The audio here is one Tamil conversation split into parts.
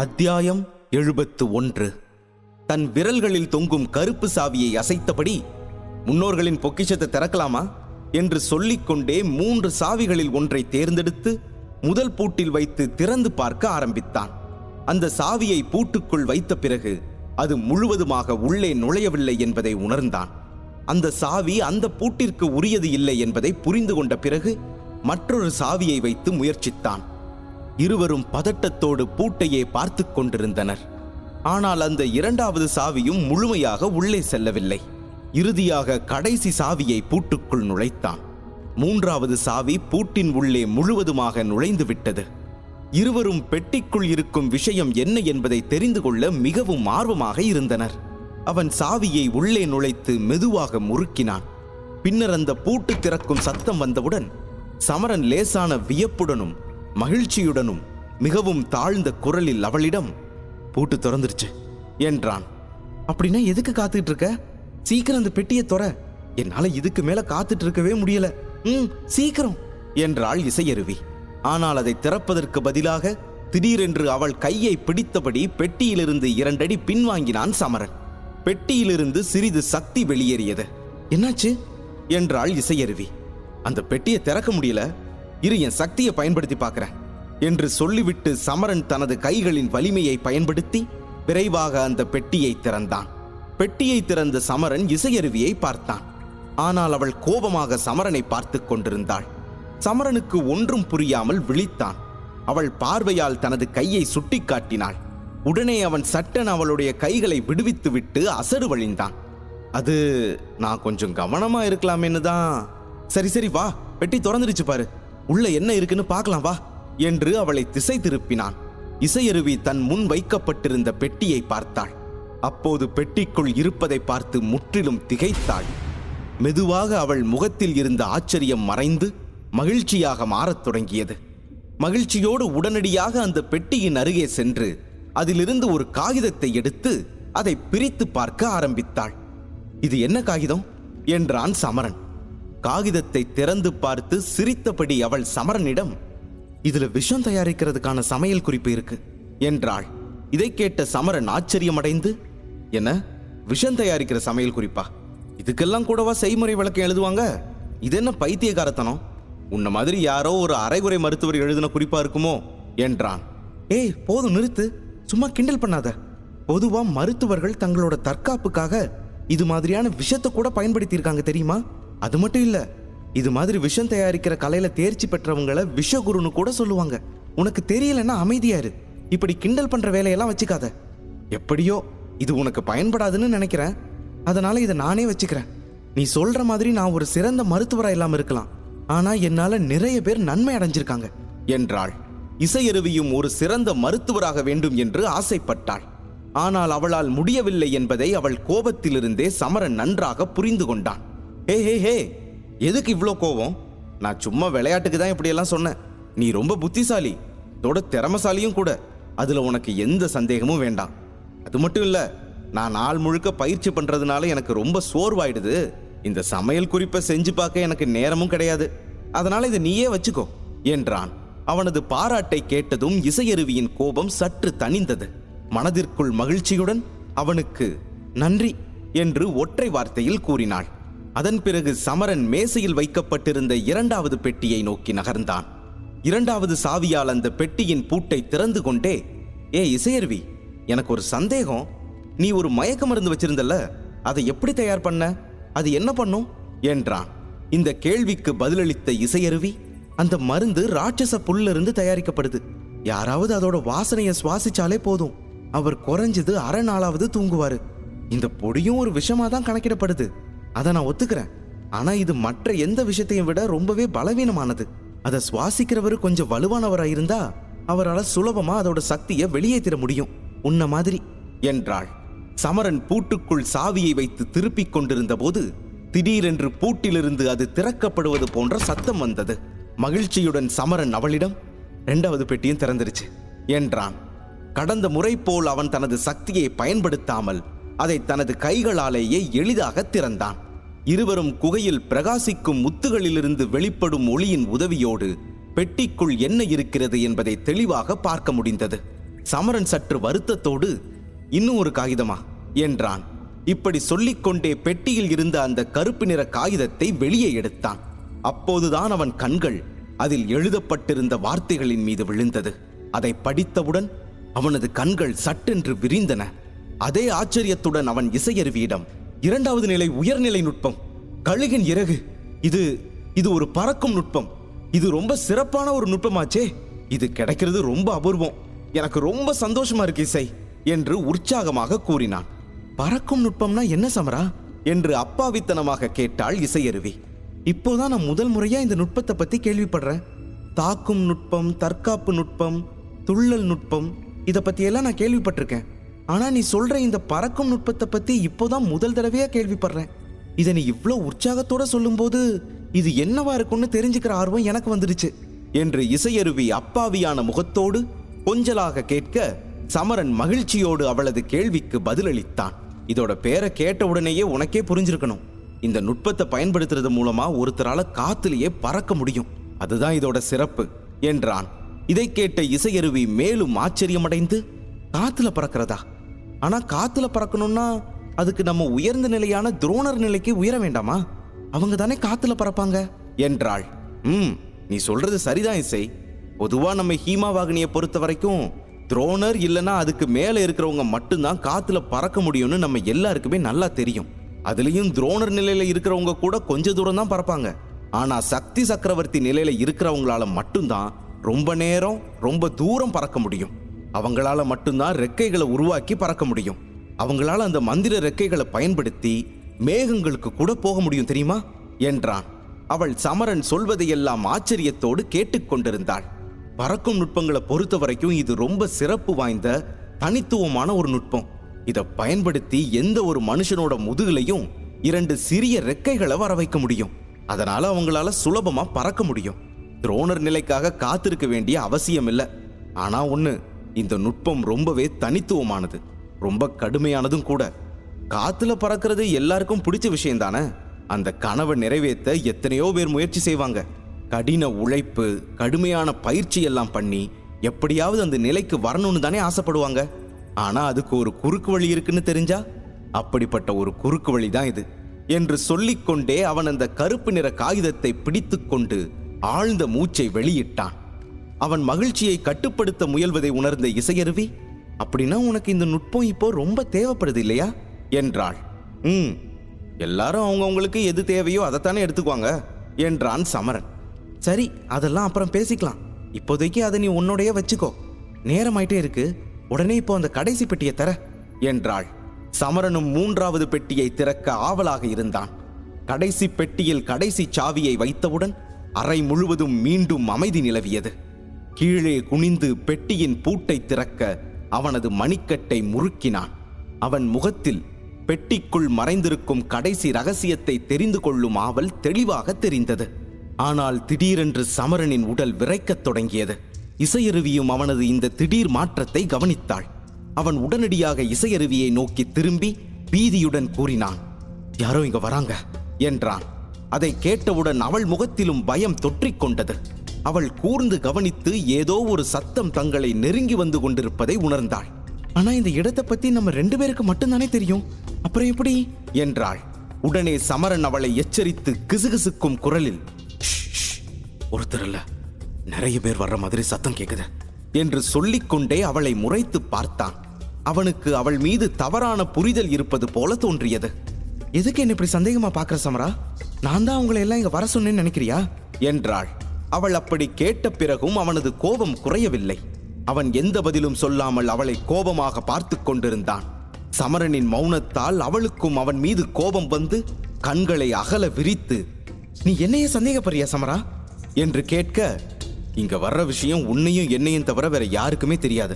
அத்தியாயம் 71. தன் விரல்களில் தொங்கும் கருப்பு சாவியை அசைத்தபடி, முன்னோர்களின் பொக்கிஷத்தை திறக்கலாமா என்று சொல்லிக்கொண்டே 3 சாவிகளில் ஒன்றை தேர்ந்தெடுத்து முதல் பூட்டில் வைத்து திறந்து பார்க்க ஆரம்பித்தான். அந்த சாவியை பூட்டுக்குள் வைத்த பிறகு அது முழுவதுமாக உள்ளே நுழையவில்லை என்பதை உணர்ந்தான். அந்த சாவி அந்த பூட்டிற்கு உரியது இல்லை என்பதை புரிந்து கொண்ட பிறகு மற்றொரு சாவியை வைத்து முயற்சித்தான். இருவரும் பதட்டத்தோடு பூட்டையே பார்த்து கொண்டிருந்தனர். ஆனால் அந்த 2வது சாவியும் முழுமையாக உள்ளே செல்லவில்லை. இறுதியாக கடைசி சாவியை பூட்டுக்குள் நுழைத்தான். 3வது சாவி பூட்டின் உள்ளே முழுவதுமாக நுழைந்து விட்டது. இருவரும் பெட்டிக்குள் இருக்கும் விஷயம் என்ன என்பதை தெரிந்து கொள்ள மிகவும் ஆர்வமாக இருந்தனர். அவன் சாவியை உள்ளே நுழைத்து மெதுவாக முறுக்கினான். பின்னர் அந்த பூட்டு திறக்கும் சத்தம் வந்தவுடன் சமரன் லேசான வியப்புடனும் மகிழ்ச்சியுடனும் மிகவும் தாழ்ந்த குரலில் அவளிடம், பூட்டு திறந்துருச்சு என்றான். அப்படின்னா எதுக்கு காத்துட்டு இருக்க? சீக்கிரம் அந்த பெட்டியை தொற. என்னால இதுக்கு மேல காத்துட்டு இருக்கவே முடியல. சீக்கிரம் என்றாள் இசையருவி. ஆனால் அதை திறப்பதற்கு பதிலாக திடீரென்று அவள் கையை பிடித்தபடி பெட்டியிலிருந்து 2 அடி பின்வாங்கினான் சமரன். பெட்டியிலிருந்து சிறிது சக்தி வெளியேறியது. என்னாச்சு என்றாள் இசையருவி. அந்த பெட்டியை திறக்க முடியல, இரு என் சக்தியை பயன்படுத்தி பார்க்கிறேன் என்று சொல்லிவிட்டு சமரன் தனது கைகளின் வலிமையை பயன்படுத்தி விரைவாக அந்த பெட்டியை திறந்தான். பெட்டியை திறந்த சமரன் இசையருவியை பார்த்தான். ஆனால் அவள் கோபமாக சமரனை பார்த்து கொண்டிருந்தாள். சமரனுக்கு ஒன்றும் புரியாமல் விழித்தான். அவள் பார்வையால் தனது கையை சுட்டி காட்டினாள். உடனே அவன் சட்டென அவளுடைய கைகளை விடுவித்து விட்டு அசடு வழிந்தான். அது நான் கொஞ்சம் கவனமா இருக்கலாமேன்னு தான். சரி வா, பெட்டி திறந்துருச்சு பாரு, உள்ள என்ன இருக்குன்னு பார்க்கலாம் வா என்று அவளை திசை திருப்பினான். இசையருவி தன் முன் வைக்கப்பட்டிருந்த பெட்டியை பார்த்தாள். அப்போது பெட்டிக்குள் இருப்பதை பார்த்து முற்றிலும் திகைத்தாள். மெதுவாக அவள் முகத்தில் இருந்த ஆச்சரியம் மறைந்து மகிழ்ச்சியாக மாறத் தொடங்கியது. மகிழ்ச்சியோடு உடனடியாக அந்த பெட்டியின் அருகே சென்று அதிலிருந்து ஒரு காகிதத்தை எடுத்து அதை பிரித்து பார்க்க ஆரம்பித்தாள். இது என்ன காகிதம் என்றான் சமரன். காகிதத்தை திறந்து பார்த்து சிரித்தபடி அவள் சமரனிடம், இதுல விஷம் தயாரிக்கிறதுக்கான சமையல் குறிப்பு இருக்கு என்றாள். இதை கேட்ட சமரன் ஆச்சரியமடைந்து, என்ன விஷம் தயாரிக்கிற சமையல் குறிப்பா? இதுக்கெல்லாம் கூடவா செய்முறை விளக்கம் எழுதுவாங்க? இது என்ன பைத்தியகாரத்தனம்? உன்ன மாதிரி யாரோ ஒரு அரைகுறை மருத்துவர் எழுதின குறிப்பா இருக்குமோ என்றான். ஏய் போதும் நிறுத்து, சும்மா கிண்டல் பண்ணாத. பொதுவா மருத்துவர்கள் தங்களோட தற்காப்புக்காக இது மாதிரியான விஷத்தை கூட பயன்படுத்தி இருக்காங்க தெரியுமா? அது மட்டும் இல்ல, இது மாதிரி விஷம் தயாரிக்கிற கலையில தேர்ச்சி பெற்றவங்களை விஷகுருன்னு கூட சொல்லுவாங்க. உனக்கு தெரியலன்னா அமைதியாரு, இப்படி கிண்டல் பண்ற வேலையெல்லாம் வச்சுக்காத. எப்படியோ இது உனக்கு பயன்படாதுன்னு நினைக்கிறேன், அதனால இதை நானே வச்சுக்கிறேன். நீ சொல்ற மாதிரி நான் ஒரு சிறந்த மருத்துவரா இல்லாம இருக்கலாம், ஆனா என்னால நிறைய பேர் நன்மை அடைஞ்சிருக்காங்க என்றாள். இசையருவியும் ஒரு சிறந்த மருத்துவராக வேண்டும் என்று ஆசைப்பட்டாள். ஆனால் அவளால் முடியவில்லை என்பதை அவள் கோபத்திலிருந்தே சமரன் நன்றாக புரிந்து கொண்டான். ஹே எதுக்கு இவ்வளோ கோபம்? நான் சும்மா விளையாட்டுக்கு தான் இப்படியெல்லாம் சொன்னேன். நீ ரொம்ப புத்திசாலி, தோட திறமசாலியும் கூட, அதுல உனக்கு எந்த சந்தேகமும் வேண்டாம். அது மட்டும் இல்ல, நான் நாள் முழுக்க பயிற்சி பண்றதுனால எனக்கு ரொம்ப சோர்வாயிடுது. இந்த சமையல் குறிப்பை செஞ்சு பார்க்க எனக்கு நேரமும் கிடையாது, அதனால இதை நீயே வச்சுக்கோ என்றான். அவனது பாராட்டை கேட்டதும் இசையருவியின் கோபம் சற்று தணிந்தது. மனதிற்குள் மகிழ்ச்சியுடன் அவனுக்கு நன்றி என்று ஒற்றை வார்த்தையில் கூறினாள். அதன் பிறகு சமரன் மேசையில் வைக்கப்பட்டிருந்த 2வது பெட்டியை நோக்கி நகர்ந்தான். 2வது சாவியால் அந்த பெட்டியின் பூட்டை திறந்து கொண்டே, இசையருவி, எனக்கு ஒரு சந்தேகம். நீ ஒரு மயக்க மருந்து வச்சிருந்தல்ல, அதை எப்படி தயார் பண்ண? அது என்ன பண்ணும் என்றான். இந்த கேள்விக்கு பதிலளித்த இசையருவி, அந்த மருந்து ராட்சச புல்ல இருந்து தயாரிக்கப்படுது. யாராவது அதோட வாசனையை சுவாசிச்சாலே போதும், அவர் குறைஞ்சது அரை நாளாவது தூங்குவாரு. இந்த பொடியும் ஒரு விஷமா தான் கணக்கிடப்படுது, அதை நான் ஒத்துக்கிறேன். ஆனா இது மற்ற எந்த விஷயத்தையும் விட ரொம்பவே பலவீனமானது. அதை சுவாசிக்கிறவர் கொஞ்சம் வலுவானவராக இருந்தா அவரால் சுலபமா அதோட சக்தியை வெளியேற்றிட முடியும், உன்ன மாதிரி என்றாள். சமரன் பூட்டுக்குள் சாவியை வைத்து திருப்பிக் கொண்டிருந்த போது திடீரென்று பூட்டிலிருந்து அது திறக்கப்படுவது போன்ற சத்தம் வந்தது. மகிழ்ச்சியுடன் சமரன் அவளிடம், 2வது பெட்டியும் திறந்துருச்சு என்றான். கடந்த முறை போல் அவன் தனது சக்தியை பயன்படுத்தாமல் அதை தனது கைகளாலேயே எளிதாக திறந்தான். இருவரும் குகையில் பிரகாசிக்கும் முத்துகளிலிருந்து வெளிப்படும் ஒளியின் உதவியோடு பெட்டிக்குள் என்ன இருக்கிறது என்பதை தெளிவாக பார்க்க முடிந்தது. சமரன் சற்று வருத்தத்தோடு, இன்னும் ஒரு காகிதமா என்றான். இப்படி சொல்லிக்கொண்டே பெட்டியில் இருந்த அந்த கருப்பு நிற காகிதத்தை வெளியே எடுத்தான். அப்போதுதான் அவன் கண்கள் அதில் எழுதப்பட்டிருந்த வார்த்தைகளின் மீது விழுந்தது. அதை படித்தவுடன் அவனது கண்கள் சட்டென்று விரிந்தன. அதே ஆச்சரியத்துடன் அவன் இசையருவியிடம், 2வது நிலை உயர்நிலை நுட்பம், கழுகின் இறகு, இது ஒரு பறக்கும் நுட்பம். இது ரொம்ப சிறப்பான ஒரு நுட்பமாச்சே. இது கிடைக்கிறது ரொம்ப அபூர்வம். எனக்கு ரொம்ப சந்தோஷமா இருக்கு இசை என்று உற்சாகமாக கூறினான். பறக்கும் நுட்பம்னா என்ன சமரா என்று அப்பாவித்தனமாக கேட்டாள் இசையருவி. இப்போதான் நான் முதல் முறையா இந்த நுட்பத்தை பத்தி கேள்விப்படுறேன். தாக்கும் நுட்பம், தற்காப்பு நுட்பம், துள்ளல் நுட்பம், இதை பத்தி எல்லாம் நான் கேள்விப்பட்டிருக்கேன். ஆனா நீ சொல்ற இந்த பறக்கும் நுட்பத்தை பத்தி இப்போதான் முதல் தடவையா கேள்விப்படுறேன். இதை நீ இவ்வளோ உற்சாகத்தோட சொல்லும்போது இது என்னவா இருக்கும்னு தெரிஞ்சுக்கிற ஆர்வம் எனக்கு வந்துடுச்சு என்று இசையருவி அப்பாவியான முகத்தோடு கொஞ்சலாக கேட்க, சமரன் மகிழ்ச்சியோடு அவளது கேள்விக்கு பதிலளித்தான். இதோட பேரை கேட்ட உடனேயே உனக்கே புரிஞ்சிருக்கணும். இந்த நுட்பத்தை பயன்படுத்துறது மூலமா ஒருத்தரால காத்திலேயே பறக்க முடியும். அதுதான் இதோட சிறப்பு என்றான். இதை கேட்ட இசையருவி மேலும் ஆச்சரியமடைந்து, காத்துல பறக்கிறதா? ஆனா காத்துல பறக்கணும்னா அதுக்கு நம்ம உயர்ந்த நிலையான துரோணர் நிலைக்கு உயர வேண்டாமா? அவங்க தானே காத்துல பறப்பாங்க என்றாள். நீ சொல்றது சரிதான் இசை. பொதுவா நம்ம ஹீமாவாகினியை பொறுத்த வரைக்கும் துரோணர் இல்லைன்னா அதுக்கு மேல இருக்கிறவங்க மட்டும்தான் காத்துல பறக்க முடியும்னு நம்ம எல்லாருக்குமே நல்லா தெரியும். அதுலயும் துரோணர் நிலையில இருக்கிறவங்க கூட கொஞ்ச தூரம் தான் பறப்பாங்க. ஆனா சக்தி சக்கரவர்த்தி நிலையில இருக்கிறவங்களால மட்டும்தான் ரொம்ப நேரம் ரொம்ப தூரம் பறக்க முடியும். அவங்களால மட்டும்தான் ரெக்கைகளை உருவாக்கி பறக்க முடியும். அவங்களால அந்த மந்திர ரெக்கைகளை பயன்படுத்தி மேகங்களுக்கு கூட போக முடியும் தெரியுமா என்றான். அவள் சமரன் சொல்வதையெல்லாம் ஆச்சரியத்தோடு கேட்டுக்கொண்டிருந்தாள். பறக்கும் நுட்பங்களை பொறுத்த வரைக்கும் இது ரொம்ப சிறப்பு வாய்ந்த தனித்துவமான ஒரு நுட்பம். இதை பயன்படுத்தி எந்த ஒரு மனுஷனோட முதுகுலையும் 2 சிறிய ரெக்கைகளை வர வைக்க முடியும். அதனால அவங்களால சுலபமா பறக்க முடியும். துரோணர் நிலைக்காக காத்திருக்க வேண்டிய அவசியம் இல்லை. ஆனா ஒண்ணு, இந்த நுட்பம் ரொம்பவே தனித்துவமானது, ரொம்ப கடுமையானதும் கூட. காத்துல பறக்கிறது எல்லாருக்கும் பிடிச்ச விஷயம் தானே. அந்த கனவை நிறைவேற்ற எத்தனையோ பேர் முயற்சி செய்வாங்க. கடின உழைப்பு, கடுமையான பயிற்சி எல்லாம் பண்ணி எப்படியாவது அந்த நிலைக்கு வரணும்னு தானே ஆசைப்படுவாங்க. ஆனா அதுக்கு ஒரு குறுக்கு வழி இருக்குன்னு தெரிஞ்சா, அப்படிப்பட்ட ஒரு குறுக்கு வழி தான் இது என்று சொல்லிக்கொண்டே அவன் அந்த கருப்பு நிற காகிதத்தை பிடித்து கொண்டு ஆழ்ந்த மூச்சை வெளியிட்டான். அவன் மகிழ்ச்சியை கட்டுப்படுத்த முயல்வதை உணர்ந்த இசையருவி, அப்படின்னா உனக்கு இந்த நுட்பம் இப்போ ரொம்ப தேவைப்படுது இல்லையா என்றாள். எல்லாரும் அவங்கவுங்களுக்கு எது தேவையோ அதைத்தானே எடுத்துக்குவாங்க என்றான் சமரன். சரி, அதெல்லாம் அப்புறம் பேசிக்கலாம். இப்போதைக்கு அதை நீ உன்னோடைய வச்சுக்கோ. நேரமாயிட்டே இருக்கு. உடனே இப்போ அந்த கடைசி பெட்டியை தர என்றாள். சமரனும் 3வது பெட்டியை திறக்க ஆவலாக இருந்தான். கடைசி பெட்டியில் கடைசி சாவியை வைத்தவுடன் அறை முழுவதும் மீண்டும் அமைதி நிலவியது. கீழே குனிந்து பெட்டியின் பூட்டை திறக்க அவனது மணிக்கட்டை முறுக்கினான். அவன் முகத்தில் பெட்டிக்குள் மறைந்திருக்கும் கடைசி ரகசியத்தை தெரிந்து கொள்ளும் ஆவல் தெளிவாக தெரிந்தது. ஆனால் திடீரென்று சமரனின் உடல் விறைக்கத் தொடங்கியது. இசையருவியும் அவனது இந்த திடீர் மாற்றத்தை கவனித்தாள். அவன் உடனடியாக இசையருவியை நோக்கி திரும்பி பீதியுடன் கூறினான், யாரோ இங்க வராங்க என்றான். அதை கேட்டவுடன் அவள் முகத்திலும் பயம் தொற்றிக் கொண்டது. அவள் கூர்ந்து கவனித்து ஏதோ ஒரு சத்தம் தங்களை நெருங்கி வந்து கொண்டிருப்பதை உணர்ந்தாள். ஆனா இந்த இடத்தை பத்தி நம்ம 2 பேருக்கு மட்டும்தானே தெரியும், அப்புறம் எப்படி என்றாள். உடனே சமரன் அவளை எச்சரித்து கிசுகிசுக்கும் குரலில், ஒருத்தர் இல்ல, நிறைய பேர் வர்ற மாதிரி சத்தம் கேக்குது என்று சொல்லிக்கொண்டே அவளை முறைத்து பார்த்தான். அவனுக்கு அவள் மீது தவறான புரிதல் இருப்பது போல தோன்றியது. எதுக்கு என்ன இப்படி சந்தேகமா பார்க்கிற சமரா? நான் தான் உங்களை எல்லாம் இங்க வர சொன்னேன்னு நினைக்கிறியா என்றாள். அவள் அப்படி கேட்ட பிறகும் அவனது கோபம் குறையவில்லை. அவன் எந்த பதிலும் சொல்லாமல் அவளை கோபமாக பார்த்து கொண்டிருந்தான். சமரனின் மௌனத்தால் அவளுக்கும் அவன் மீது கோபம் வந்து கண்களை அகல விரித்து, நீ என்னையே சந்தேகப்படுறியா சமரா என்று கேட்க, இங்க வர்ற விஷயம் உன்னையும் என்னையும் தவிர வேற யாருக்குமே தெரியாது.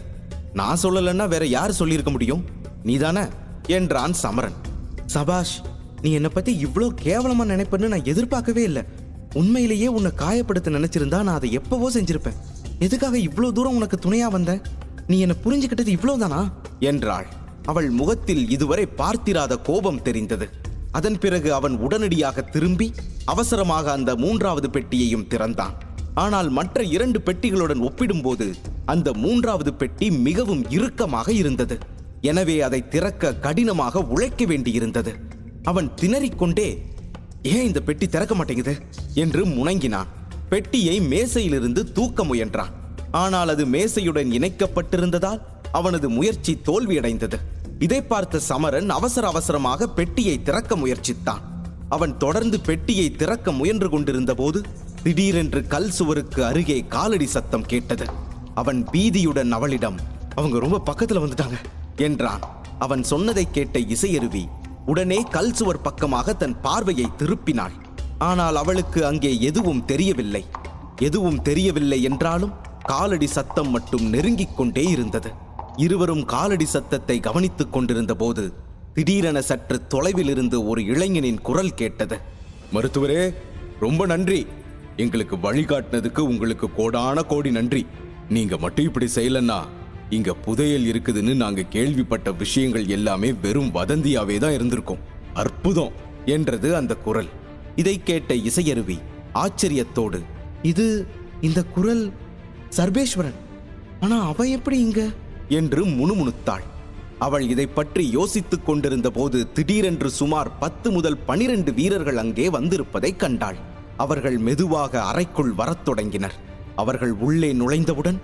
நான் சொல்லலன்னா வேற யாரு சொல்லியிருக்க முடியும்? நீதானே என்றான் சமரன். சபாஷ், நீ என்னை பத்தி இவ்வளோ கேவலமா நினைப்பன்னு நான் எதிர்பார்க்கவே இல்லை. உண்மையிலேயே உன்னை காயப்படுத்த நினைச்சிருந்தா நான் அதை எப்பவோ செஞ்சிருப்பேன். எதுக்காக இவ்வளோ தூரம் உனக்கு துணையா வந்த? நீ என்னை புரிஞ்சுக்கிட்டது இவ்வளவுதானா என்றாள். அவள் முகத்தில் இதுவரை பார்த்திராத கோபம் தெரிந்தது. அதன் பிறகு அவன் உடனடியாக திரும்பி அவசரமாக அந்த 3வது பெட்டியையும் திறந்தான். ஆனால் மற்ற 2 பெட்டிகளுடன் ஒப்பிடும்போது அந்த 3வது பெட்டி மிகவும் இறுக்கமாக இருந்தது. எனவே அதை திறக்க கடினமாக உழைக்க வேண்டியிருந்தது. அவன் திணறிக்கொண்டே, ஏன் இந்த பெட்டி திறக்க மாட்டேங்குது என்று முணங்கினான். பெட்டியை மேசையிலிருந்து தூக்க முயன்றான். ஆனால் அது மேசையுடன் இணைக்கப்பட்டிருந்ததால் அவனது முயற்சி தோல்வியடைந்தது. இதை பார்த்த சமரன் அவசர அவசரமாக பெட்டியை திறக்க முயற்சித்தான். அவன் தொடர்ந்து பெட்டியை திறக்க முயன்று கொண்டிருந்த போது திடீரென்று கல் சுவருக்கு அருகே காலடி சத்தம் கேட்டது. அவன் பீதியுடன் அவளிடம், அவங்க ரொம்ப பக்கத்துல வந்துட்டாங்க என்றான். அவன் சொன்னதை கேட்ட இசையருவி உடனே கல் சுவர் பக்கமாக தன் பார்வையை திருப்பினாள். ஆனால் அவளுக்கு அங்கே எதுவும் தெரியவில்லை. எதுவும் தெரியவில்லை என்றாலும் காலடி சத்தம் மட்டும் நெருங்கிக் கொண்டே இருந்தது. இருவரும் காலடி சத்தத்தை கவனித்துக் கொண்டிருந்த போது திடீரென சற்று தொலைவில் இருந்து ஒரு இளைஞனின் குரல் கேட்டது. மருத்துவரே, ரொம்ப நன்றி. எங்களுக்கு வழிகாட்டினதுக்கு உங்களுக்கு கோடான கோடி நன்றி. நீங்க மட்டும் இப்படி செய்யலன்னா இங்க புதையல் இருக்குதுன்னு நாங்க கேள்விப்பட்ட விஷயங்கள் எல்லாமே வெறும் வதந்தியாவே தான் இருந்திருக்கும். அற்புதம் என்றது அந்த குரல். இதை கேட்ட இசையருவி ஆச்சரியத்தோடு, இந்த குரல் சர்வேஸ்வரன், ஆனா அவன் எப்படி இங்க என்று முணுமுணுத்தாள். அவள் இதை பற்றி யோசித்துக் கொண்டிருந்த போது திடீரென்று சுமார் 10 முதல் 12 வீரர்கள் அங்கே வந்திருப்பதை கண்டாள். அவர்கள் மெதுவாக அறைக்குள் வரத் தொடங்கினர். அவர்கள் உள்ளே நுழைந்தவுடன்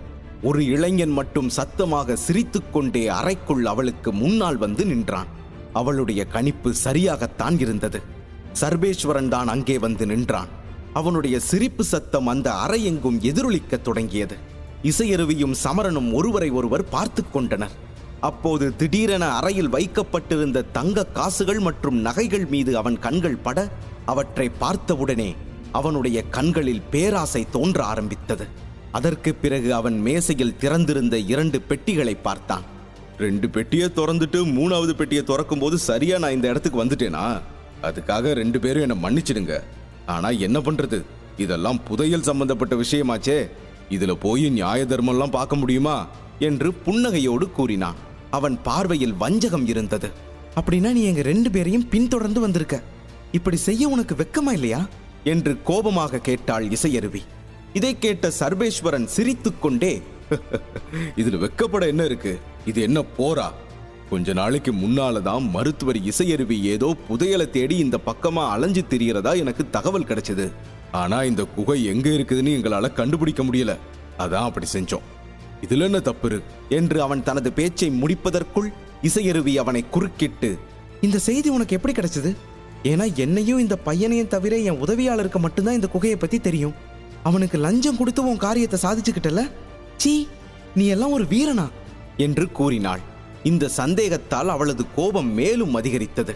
ஒரு இளைஞன் மட்டும் சத்தமாக சிரித்துக்கொண்டே அறைக்குள் அவளுக்கு முன்னால் வந்து நின்றான். அவளுடைய கணிப்பு சரியாகத்தான் இருந்தது. சர்வேஸ்வரன் தான் அங்கே வந்து நின்றான். அவனுடைய சிரிப்பு சத்தம் அந்த அறை எங்கும் எதிரொலிக்க தொடங்கியது. இசையருவியும் சமரனும் ஒருவரை ஒருவர் பார்த்து கொண்டனர். அப்போது திடீரென அறையில் வைக்கப்பட்டிருந்த தங்க காசுகள் மற்றும் நகைகள் மீது அவன் கண்கள் பட, அவற்றை பார்த்தவுடனே அவனுடைய கண்களில் பேராசை தோன்ற ஆரம்பித்தது. அதற்கு பிறகு அவன் மேசையில் திறந்திருந்த 2 பெட்டிகளை பார்த்தான். 2 பெட்டியை திறந்துட்டு 3வது பெட்டியை திறக்கும் போது சரியா நான் இந்த இடத்துக்கு வந்துட்டேனா? அதுக்காக 2 பேரும் என்னை மன்னிச்சிடுங்க. ஆனா என்ன பண்றது, இதெல்லாம் புதையல் சம்பந்தப்பட்ட விஷயமாச்சே. இதுல போய் நியாய தர்மம்லாம் பார்க்க முடியுமா என்று புன்னகையோடு கூறினான். அவன் பார்வையில் வஞ்சகம் இருந்தது. அப்படின்னா நீ எங்க 2 பேரையும் பின்தொடர்ந்து வந்திருக்க. இப்படி செய்ய உனக்கு வெக்கமா இல்லையா என்று கோபமாக கேட்டாள் இசையருவி. இதை கேட்ட சர்வேஸ்வரன் சிரித்துக்கொண்டே, இதுல வெக்கப்பட என்ன இருக்கு? இது என்ன போரா? கொஞ்ச நாளைக்கு முன்னாலதான் மருத்துவர் இசையருவி ஏதோ புதையலை தேடி இந்த பக்கமா அலைஞ்சு திரியறதா எனக்கு தகவல் கிடைச்சது. ஆனா இந்த குகை எங்க இருக்குதுன்னு எங்களால கண்டுபிடிக்க முடியல. அதான் அப்படி செஞ்சோம். இதுல என்ன தப்பு இருக்கு என்று அவன் தனது பேச்சை முடிப்பதற்குள் இசையருவி அவனை குறுக்கிட்டு, இந்த செய்தி உனக்கு எப்படி கிடைச்சது? ஏன்னா என்னையும் இந்த பையனையும் தவிர என் உதவியாளருக்கு மட்டும்தான் இந்த குகையை பத்தி தெரியும். அவனுக்கு லஞ்சம் கொடுத்து உன் காரியத்தை சாதிச்சுக்கிட்டல. சீ, நீ எல்லாம் ஒரு வீரனா என்று கூறினாள். இந்த சந்தேகத்தால் அவளது கோபம் மேலும் அதிகரித்தது.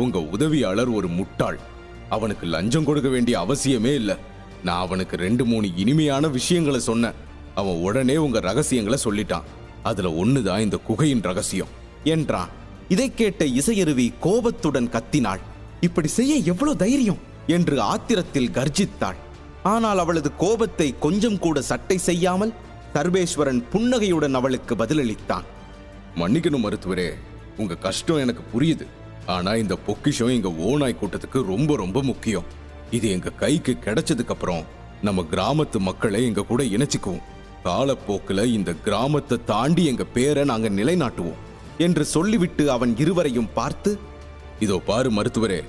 உங்க உதவியாளர் ஒரு முட்டாள். அவனுக்கு லஞ்சம் கொடுக்க வேண்டிய அவசியமே இல்லை. நான் அவனுக்கு 2-3 இனிமையான விஷயங்களை சொன்னேன். அவன் உடனே உங்க ரகசியங்களை சொல்லிட்டான். அதுல ஒண்ணுதான் இந்த குகையின் ரகசியம் என்றான். இதை கேட்ட இசையருவி கோபத்துடன் கத்தினாள். இப்படி செய்ய எவ்வளவு தைரியம் என்று ஆத்திரத்தில் கர்ஜித்தாள். ஆனால் அவளது கோபத்தை கொஞ்சம் கூட சட்டை செய்யாமல் சர்வேஸ்வரன் புன்னகையுடன் அவளுக்கு பதிலளித்தான். மன்னிக்கணும் மருத்துவரே, உங்க கஷ்டம் எனக்கு புரியுது. ஆனா இந்த பொக்கிஷம் எங்க ஓநாய் கூட்டத்துக்கு ரொம்ப ரொம்ப முக்கியம். இது எங்க கைக்கு கிடைச்சதுக்கு அப்புறம் நம்ம கிராமத்து மக்களை எங்க கூட இணைச்சிக்குவோம். காலப்போக்கில் இந்த கிராமத்தை தாண்டி எங்க பேரை நாங்க நிலைநாட்டுவோம் என்று சொல்லிவிட்டு அவன் இருவரையும் பார்த்து, இதோ பாரு மருத்துவரே,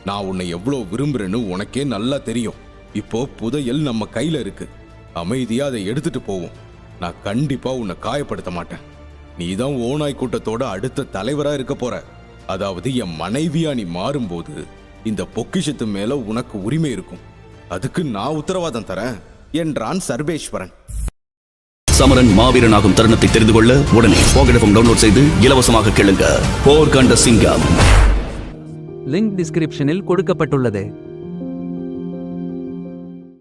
நான் உன்னை எவ்வளவு விரும்புறேன்னு உனக்கே நல்லா தெரியும். இப்போ புதையல் நம்ம கையில இருக்கு. அமைதியா அதை எடுத்துட்டு போவோம். நான் கண்டிப்பா உன்னை காயப்படுத்த மாட்டேன். நீதான் ஓநாய் கூட்டத்தோட அடுத்த தலைவரா இருக்க போற. அதாவது என் மனைவியா நீ மாறும்போது இந்த பொக்கிஷத்து மேல உனக்கு உரிமை இருக்கும். அதுக்கு நான் உத்தரவாதம் தரேன் என்றான் சர்வேஸ்வரன். சமரன் மாவீரனாகும் தருணத்தை தெரிந்து கொள்ள உடனே பாக்கெட் எஃப்எம் டவுன்லோட் செய்து இலவசமாக கேளுங்க. போர் கண்ட சிங்கம். லிங்க் டிஸ்கிரிப்ஷனில் கொடுக்கப்பட்டுள்ளது.